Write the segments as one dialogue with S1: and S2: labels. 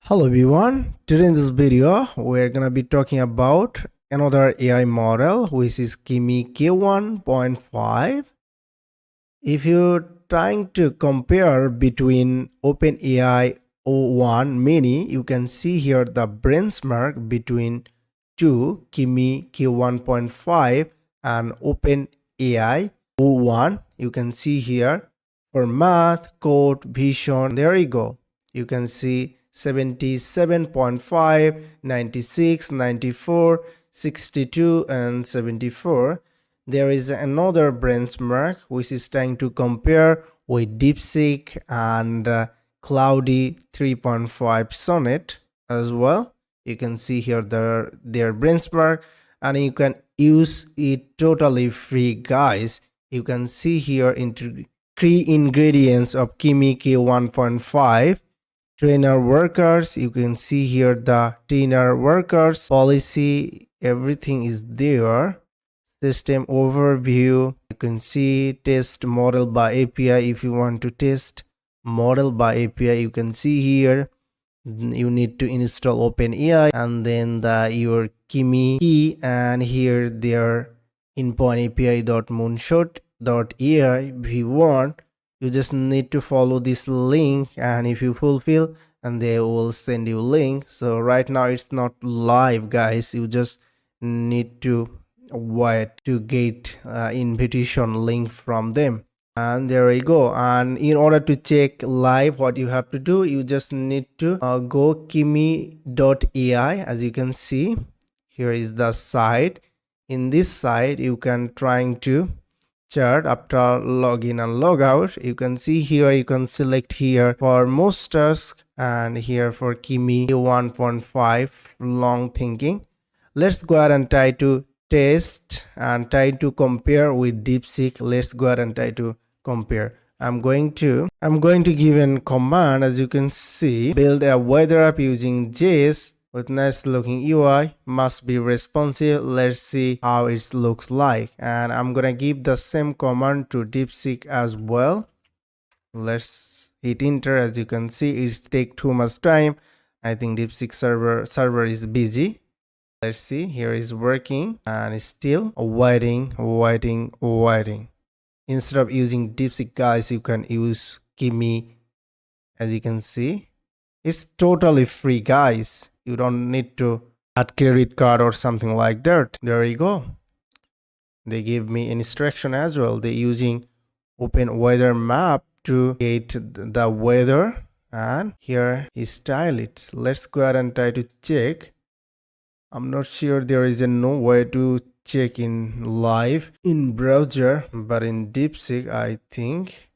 S1: Hello everyone, today in this video we're gonna be talking about another AI model which is Kimi K1.5. If you're trying to compare between OpenAI O1 mini, you can see here the benchmark between two Kimi K1.5 and OpenAI O1. You can see here for math, code, vision, there you go. You can see 77.5, 96, 94, 62 and 74. There is another benchmark which is trying to compare with DeepSeek and Claude 3.5 Sonnet as well. You can see here their benchmark and you can use it totally free, guys. You can see here into key ingredients of Kimi K1.5. Trainer workers, you can see here the trainer workers policy, everything is there. System overview, you can see test model by API. If you want to test model by API, you can see here you need to install OpenAI and then your Kimi key, and here their endpoint API.moonshot.ai. if you want, you just need to follow this link, and if you fulfill and they will send you link. So right now it's not live, guys. You just need to wait to get invitation link from them, and there you go. And in order to check live, what you have to do, you just need to go kimi.ai. as you can see, here is the site. In this site you can trying to chart after login and log out. You can see here, you can select here for most tasks and here for Kimi 1.5 long thinking. Let's go ahead and try to test and try to compare with DeepSeek. Let's go ahead and try to compare. I'm going to give a command. As you can see, build a weather app using JS with nice looking UI, must be responsive. Let's see how it looks like, and I'm gonna give the same command to DeepSeek as well. Let's hit enter. As you can see, it's take too much time. I think DeepSeek server is busy. Let's see, here is working and it's still waiting. Instead of using DeepSeek, guys, you can use Kimi. As you can see, it's totally free, guys. You don't need to add credit card or something like that. There you go. They give me instruction as well. They're using open weather map to get the weather, and here is style it. Let's go ahead and try to check. I'm not sure there is no way to check in live in browser, but in DeepSeek I think.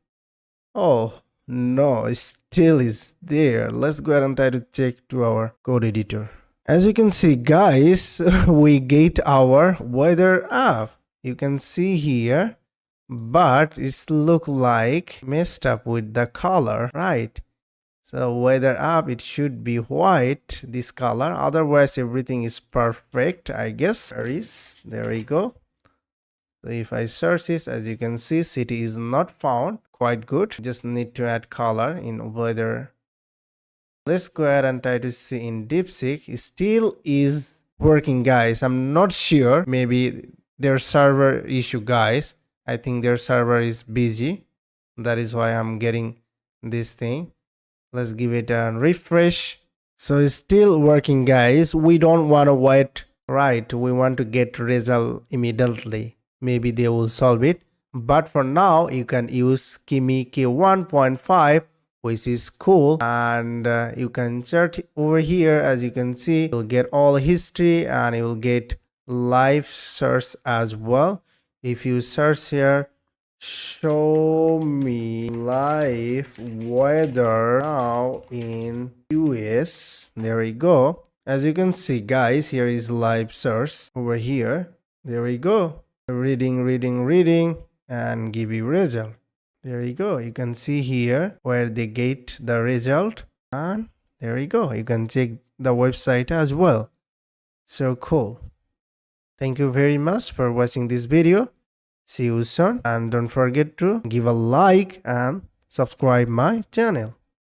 S1: Oh no, it still is there. Let's go ahead and try to check to our code editor. As you can see, guys, we get our weather app. You can see here, but it's look like messed up with the color, right? So weather app, it should be white, this color. Otherwise everything is perfect, I guess. There you go. So if I search this, as you can see, city is not found. Quite good. Just need to add color in weather. Let's go ahead and try to see in DeepSeek. It still is working, guys. I'm not sure. Maybe their server issue, guys. I think their server is busy. That is why I'm getting this thing. Let's give it a refresh. So it's still working, guys. We don't want to wait, right? We want to get result immediately. Maybe they will solve it, but for now you can use Kimi K1.5, which is cool, and you can search over here. As you can see, you'll get all history and you will get live search as well. If you search here, show me live weather now in US, there you go. As you can see, guys, here is live search over here. There we go. Reading and give you result. There you go. You can see here where they get the result, and there you go. You can check the website as well. So cool. Thank you very much for watching this video. See you soon, and don't forget to give a like and subscribe my channel.